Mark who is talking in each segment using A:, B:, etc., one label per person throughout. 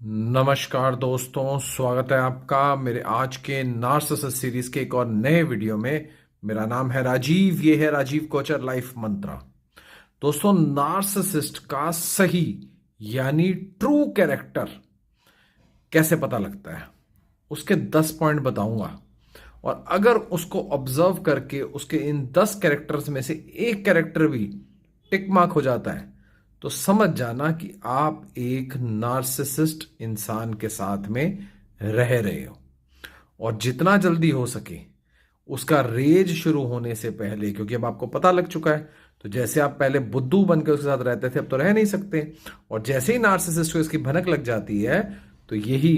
A: नमस्कार दोस्तों, स्वागत है आपका मेरे आज के नार्सिसिस्ट सीरीज के एक और नए वीडियो में। मेरा नाम है राजीव, ये है राजीव कोचर लाइफ मंत्रा। दोस्तों, नार्सिसिस्ट का सही यानी ट्रू कैरेक्टर कैसे पता लगता है, उसके 10 पॉइंट बताऊंगा। और अगर उसको ऑब्जर्व करके उसके इन 10 कैरेक्टर्स में से एक कैरेक्टर भी टिक मार्क हो जाता है तो समझ जाना कि आप एक नार्सिसिस्ट इंसान के साथ में रह रहे हो। और जितना जल्दी हो सके उसका रेज शुरू होने से पहले, क्योंकि अब आपको पता लग चुका है, तो जैसे आप पहले बुद्धू बनकर उसके साथ रहते थे अब तो रह नहीं सकते। और जैसे ही नार्सिसिस्ट को इसकी भनक लग जाती है तो यही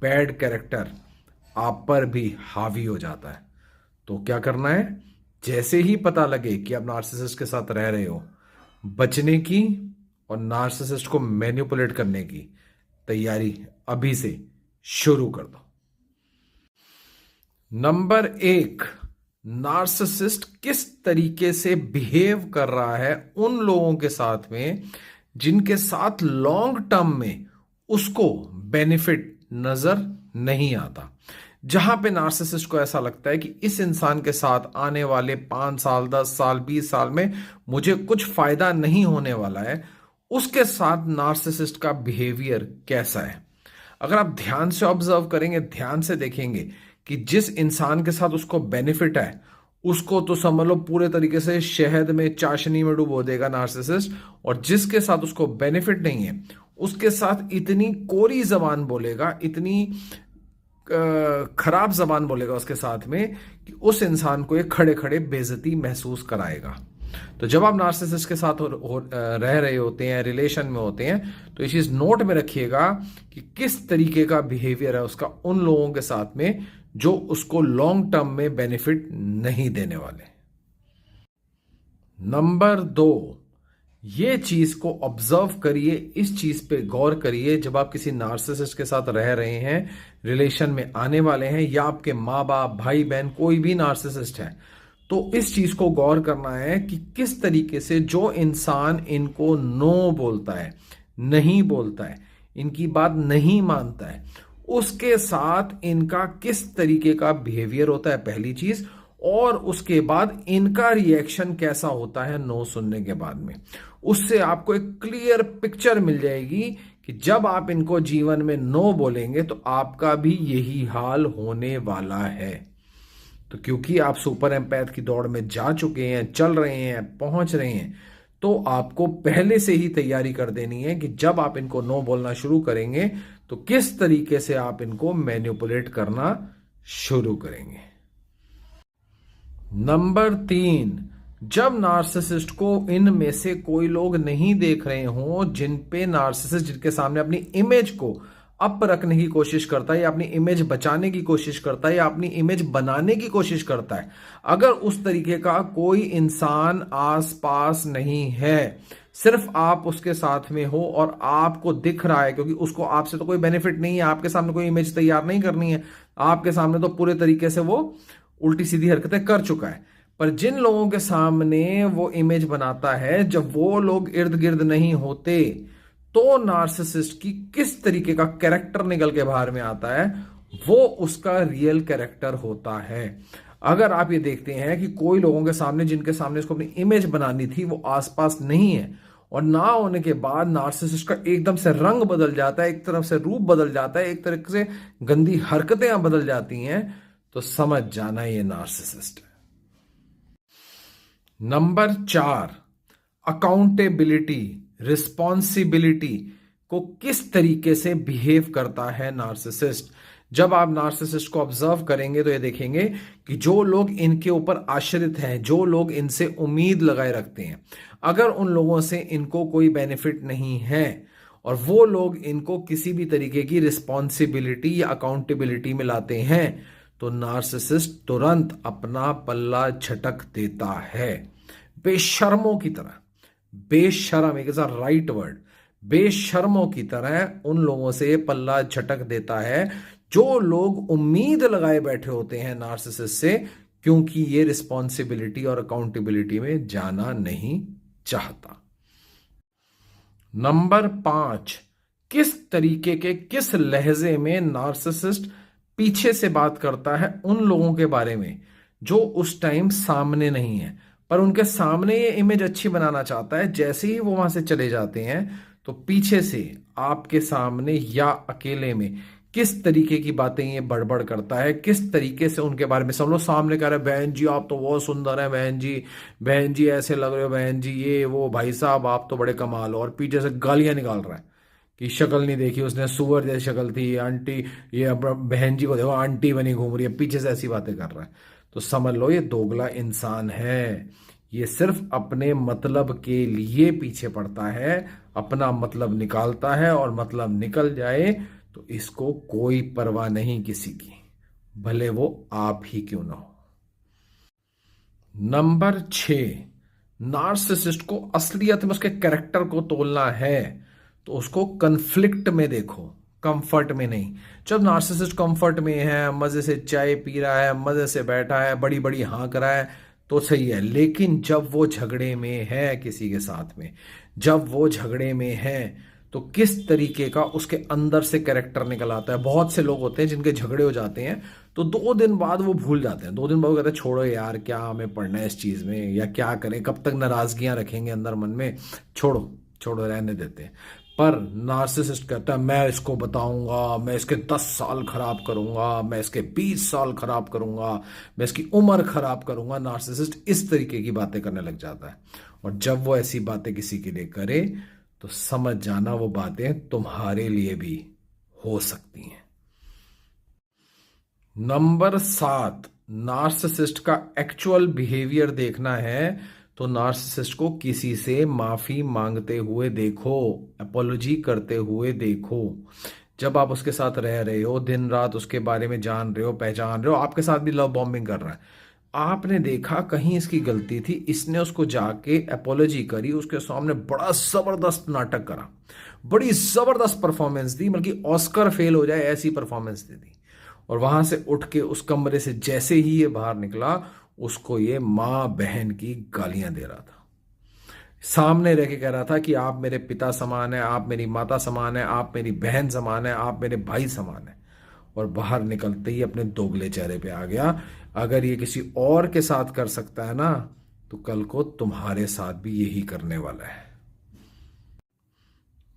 A: बैड कैरेक्टर आप पर भी हावी हो जाता है। तो क्या करना है, जैसे ही पता लगे कि आप नार्सिसिस्ट के साथ रह रहे हो, बचने की और नार्सिसिस्ट को मैनिपुलेट करने की तैयारी अभी से शुरू कर दो। नंबर 1, नार्सिसिस्ट किस तरीके से बिहेव कर रहा है उन लोगों के साथ में जिनके साथ लॉन्ग टर्म में उसको बेनिफिट नजर नहीं आता। जहां पे नार्सिसिस्ट को ऐसा लगता है कि इस इंसान के साथ आने वाले 5 साल, 10 साल, 20 साल में मुझे कुछ फायदा नहीं होने वाला है, उसके साथ नार्सिसिस्ट का बिहेवियर कैसा है। अगर आप ध्यान से ऑब्जर्व करेंगे, ध्यान से देखेंगे कि जिस इंसान के साथ उसको बेनिफिट है उसको तो समझ लो पूरे तरीके से शहद में, चाशनी में डुबो देगा नार्सिसिस्ट। और जिसके साथ उसको बेनिफिट नहीं है उसके साथ इतनी कोरी जबान बोलेगा, इतनी खराब जबान बोलेगा उसके साथ में कि उस इंसान को ये खड़े खड़े बेइज्जती महसूस कराएगा। तो जब आप नार्सिसिस्ट के साथ रह रहे होते हैं, रिलेशन में होते हैं, तो ये चीज नोट में रखिएगा कि किस तरीके का बिहेवियर है उसका उन लोगों के साथ में जो उसको लॉन्ग टर्म में बेनिफिट नहीं देने वाले। नंबर 2, ये चीज को ऑब्जर्व करिए, इस चीज पे गौर करिए। जब आप किसी नार्सिसिस्ट के साथ रह रहे हैं, रिलेशन में आने वाले हैं, या आपके माँ बाप, भाई बहन कोई भी नार्सिसिस्ट है, तो इस चीज को गौर करना है कि किस तरीके से जो इंसान इनको नो बोलता है, नहीं बोलता है, इनकी बात नहीं मानता है, उसके साथ इनका किस तरीके का बिहेवियर होता है, पहली चीज। और उसके बाद इनका रिएक्शन कैसा होता है नो सुनने के बाद में। उससे आपको एक क्लियर पिक्चर मिल जाएगी कि जब आप इनको जीवन में नो बोलेंगे तो आपका भी यही हाल होने वाला है। तो क्योंकि आप सुपर एम्पैथ की दौड़ में जा चुके हैं, चल रहे हैं, पहुंच रहे हैं, तो आपको पहले से ही तैयारी कर देनी है कि जब आप इनको नो बोलना शुरू करेंगे तो किस तरीके से आप इनको मैनिपुलेट करना शुरू करेंगे। नंबर 3, जब नार्सिसिस्ट को इनमें से कोई लोग नहीं देख रहे हों जिन पे नार्सिसिस्ट जिनके सामने अपनी इमेज को अप रखने की कोशिश करता है, या अपनी इमेज बचाने की कोशिश करता है, या अपनी इमेज बनाने की कोशिश करता है, अगर उस तरीके का कोई इंसान आसपास नहीं है, सिर्फ आप उसके साथ में हो और आपको दिख रहा है, क्योंकि उसको आपसे तो कोई बेनिफिट नहीं है, आपके सामने कोई इमेज तैयार नहीं करनी है, आपके सामने तो पूरे तरीके से वो उल्टी सीधी हरकतें कर चुका है, पर जिन लोगों के सामने वो इमेज बनाता है, जब वो लोग इर्द गिर्द नहीं होते, तो नार्सिसिस्ट की किस तरीके का कैरेक्टर निकल के बाहर में आता है, वो उसका रियल कैरेक्टर होता है। अगर आप ये देखते हैं कि कोई लोगों के सामने, जिनके सामने उसको अपनी इमेज बनानी थी, वो आसपास नहीं है, और ना होने के बाद नार्सिसिस्ट का एकदम से रंग बदल जाता है, एक तरफ से रूप बदल जाता है, एक तरह से गंदी हरकतें बदल जाती हैं, तो समझ जाना ये नार्सिसिस्ट है। नंबर 4, अकाउंटेबिलिटी, रिस्पॉन्सिबिलिटी को किस तरीके से बिहेव करता है नार्सिसिस्ट। जब आप नार्सिसिस्ट को ऑब्जर्व करेंगे तो ये देखेंगे कि जो लोग इनके ऊपर आश्रित हैं, जो लोग इनसे उम्मीद लगाए रखते हैं, अगर उन लोगों से इनको कोई बेनिफिट नहीं है और वो लोग इनको किसी भी तरीके की रिस्पॉन्सिबिलिटी या अकाउंटेबिलिटी में लाते हैं, तो नार्सिसिस्ट तुरंत अपना पल्ला झटक देता है। बेशर्मों की तरह, बेशर्म एक ऐसा राइट वर्ड, बेशर्मों की तरह उन लोगों से पल्ला झटक देता है जो लोग उम्मीद लगाए बैठे होते हैं नार्सिसिस्ट से, क्योंकि ये रिस्पॉन्सिबिलिटी और अकाउंटेबिलिटी में जाना नहीं चाहता। नंबर 5, किस तरीके के, किस लहजे में नार्सिसिस्ट पीछे से बात करता है उन लोगों के बारे में जो उस टाइम सामने नहीं है, पर उनके सामने ये इमेज अच्छी बनाना चाहता है। जैसे ही वो वहां से चले जाते हैं तो पीछे से आपके सामने या अकेले में किस तरीके की बातें ये बड़बड़ करता है, किस तरीके से उनके बारे में सब लोग सामने कह रहे हैं, बहन जी आप तो बहुत सुंदर हैं, बहन जी ऐसे लग रहे हो, बहन जी ये वो, भाई साहब आप तो बड़े कमाल हो, और पीछे से गालियां निकाल रहा है कि शक्ल नहीं देखी उसने, सुअर जैसी शक्ल थी, आंटी ये बहन जी को देखो आंटी बनी घूम रही है, पीछे से ऐसी बातें कर रहा है। तो समझ लो ये दोगला इंसान है। ये सिर्फ अपने मतलब के लिए पीछे पड़ता है, अपना मतलब निकालता है, और मतलब निकल जाए तो इसको कोई परवाह नहीं किसी की, भले वो आप ही क्यों ना हो। नंबर 6, नार्सिसिस्ट को असलियत में उसके कैरेक्टर को तोलना है तो उसको कन्फ्लिक्ट में देखो, कंफर्ट में नहीं। जब नार्सिसिस्ट कंफर्ट में है, मजे से चाय पी रहा है, मजे से बैठा है, बड़ी बड़ी हाँक रहा है तो सही है, लेकिन जब वो झगड़े में है किसी के साथ में, जब वो झगड़े में है तो किस तरीके का उसके अंदर से कैरेक्टर निकल आता है। बहुत से लोग होते हैं जिनके झगड़े हो जाते हैं तो 2 दिन बाद वो भूल जाते हैं, 2 दिन बाद वो कहते हैं छोड़ो यार क्या हमें पढ़ना है इस चीज में, या क्या करें, कब तक नाराजगियां रखेंगे अंदर मन में, छोड़ो छोड़ो रहने देते हैं। पर नार्सिसिस्ट कहता है मैं इसको बताऊंगा, मैं इसके 10 साल खराब करूंगा, मैं इसके 20 साल खराब करूंगा, मैं इसकी उम्र खराब करूंगा। नार्सिसिस्ट इस तरीके की बातें करने लग जाता है, और जब वो ऐसी बातें किसी के लिए करे तो समझ जाना वो बातें तुम्हारे लिए भी हो सकती हैं। नंबर 7, नार्सिसिस्ट का एक्चुअल बिहेवियर देखना है तो नार्सिसिस्ट को किसी से माफी मांगते हुए देखो, अपोलॉजी करते हुए देखो। जब आप उसके साथ रह रहे हो, दिन रात उसके बारे में जान रहे हो, पहचान रहे हो, आपके साथ भी लव बॉम्बिंग कर रहा है, आपने देखा कहीं इसकी गलती थी, इसने उसको जाके अपोलॉजी करी, उसके सामने बड़ा जबरदस्त नाटक करा, बड़ी जबरदस्त परफॉर्मेंस दी, बल्कि ऑस्कर फेल हो जाए ऐसी परफॉर्मेंस दे दी, और वहां से उठ के उस कमरे से जैसे ही ये बाहर निकला उसको ये माँ बहन की गालियां दे रहा था, सामने रह के कह रहा था कि आप मेरे पिता समान है, आप मेरी माता समान है, आप मेरी बहन समान है, आप मेरे भाई समान है, और बाहर निकलते ही अपने दोगले चेहरे पे आ गया। अगर ये किसी और के साथ कर सकता है ना तो कल को तुम्हारे साथ भी यही करने वाला है।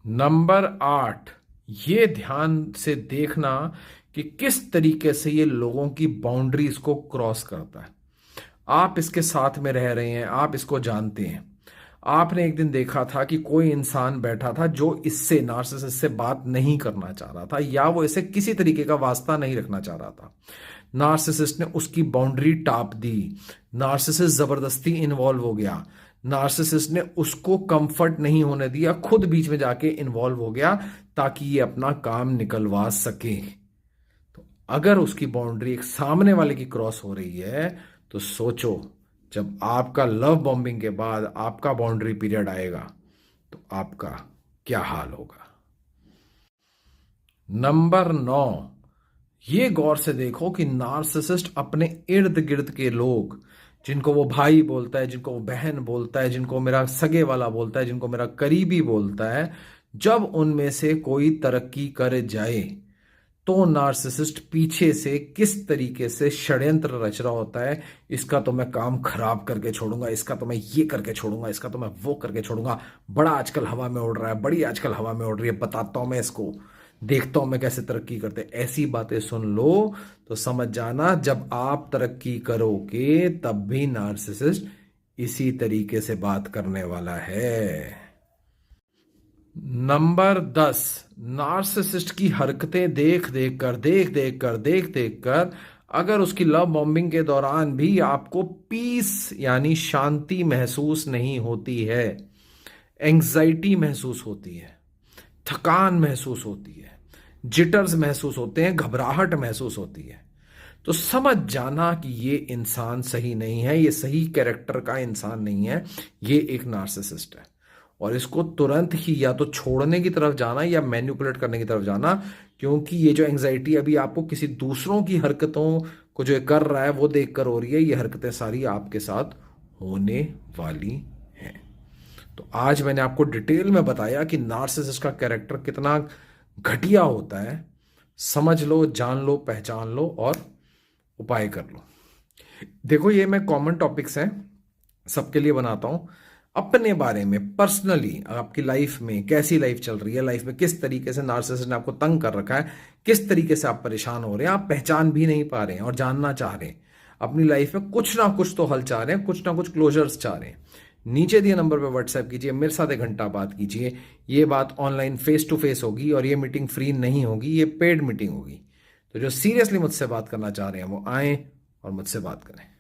A: नंबर 8, ये ध्यान से देखना कि किस तरीके से ये लोगों की बाउंड्रीज को क्रॉस करता है। आप इसके साथ में रह रहे हैं, आप इसको जानते हैं, आपने एक दिन देखा था कि कोई इंसान बैठा था जो इससे, नार्सिसिस्ट से बात नहीं करना चाह रहा था, या वो इसे किसी तरीके का वास्ता नहीं रखना चाह रहा था। नार्सिसिस्ट ने उसकी बाउंड्री टाप दी, नार्सिसिस्ट जबरदस्ती इन्वॉल्व हो गया, नार्सिसिस्ट ने उसको कंफर्ट नहीं होने दिया, खुद बीच में जाके इन्वॉल्व हो गया ताकि ये अपना काम निकलवा सके। तो अगर उसकी बाउंड्री एक सामने वाले की क्रॉस हो रही है तो सोचो जब आपका लव बॉम्बिंग के बाद आपका बाउंड्री पीरियड आएगा तो आपका क्या हाल होगा। नंबर 9, ये गौर से देखो कि नार्सिसिस्ट अपने इर्द गिर्द के लोग, जिनको वो भाई बोलता है, जिनको वो बहन बोलता है, जिनको मेरा सगे वाला बोलता है, जिनको मेरा करीबी बोलता है, जब उनमें से कोई तरक्की कर जाए तो नार्सिसिस्ट पीछे से किस तरीके से षड्यंत्र रच रहा होता है, इसका तो मैं काम खराब करके छोड़ूंगा, इसका तो मैं ये करके छोड़ूंगा, इसका तो मैं वो करके छोड़ूंगा, बड़ा आजकल हवा में उड़ रहा है, बड़ी आजकल हवा में उड़ रही है, बताता हूं मैं इसको, देखता हूं मैं कैसे तरक्की करते। ऐसी बातें सुन लो तो समझ जाना जब आप तरक्की करोगे तब भी नार्सिसिस्ट इसी तरीके से बात करने वाला है। नंबर 10, नार्सिसिस्ट की हरकतें देख देख कर अगर उसकी लव बॉम्बिंग के दौरान भी आपको पीस यानी शांति महसूस नहीं होती है, एंग्जाइटी महसूस होती है, थकान महसूस होती है, जिटर्स महसूस होते हैं, घबराहट महसूस होती है, तो समझ जाना कि ये इंसान सही नहीं है, ये सही कैरेक्टर का इंसान नहीं है, ये एक नार्सिसिस्ट है। और इसको तुरंत ही या तो छोड़ने की तरफ जाना या मैनिपुलेट करने की तरफ जाना, क्योंकि ये जो एंग्जाइटी अभी आपको किसी दूसरों की हरकतों को जो कर रहा है वो देखकर हो रही है, ये हरकतें सारी आपके साथ होने वाली हैं। तो आज मैंने आपको डिटेल में बताया कि नार्सिसिस्ट का कैरेक्टर कितना घटिया होता है। समझ लो, जान लो, पहचान लो और उपाय कर लो। देखो, ये मैं कॉमन टॉपिक्स हैं, सबके लिए बनाता हूं। अपने बारे में पर्सनली आपकी लाइफ में कैसी लाइफ चल रही है, लाइफ में किस तरीके से नार्सिसिस्ट ने आपको तंग कर रखा है, किस तरीके से आप परेशान हो रहे हैं, आप पहचान भी नहीं पा रहे हैं और जानना चाह रहे हैं। अपनी लाइफ में कुछ ना कुछ तो हल चाह रहे हैं, कुछ ना कुछ क्लोजर्स चाह रहे हैं। नीचे दिए नंबर पे व्हाट्सएप कीजिए, मेरे साथ 1 घंटा बात कीजिए। ये बात ऑनलाइन फेस टू फेस होगी और ये मीटिंग फ्री नहीं होगी, ये पेड मीटिंग होगी। तो जो सीरियसली मुझसे बात करना चाह रहे हैं वो आए और मुझसे बात करें।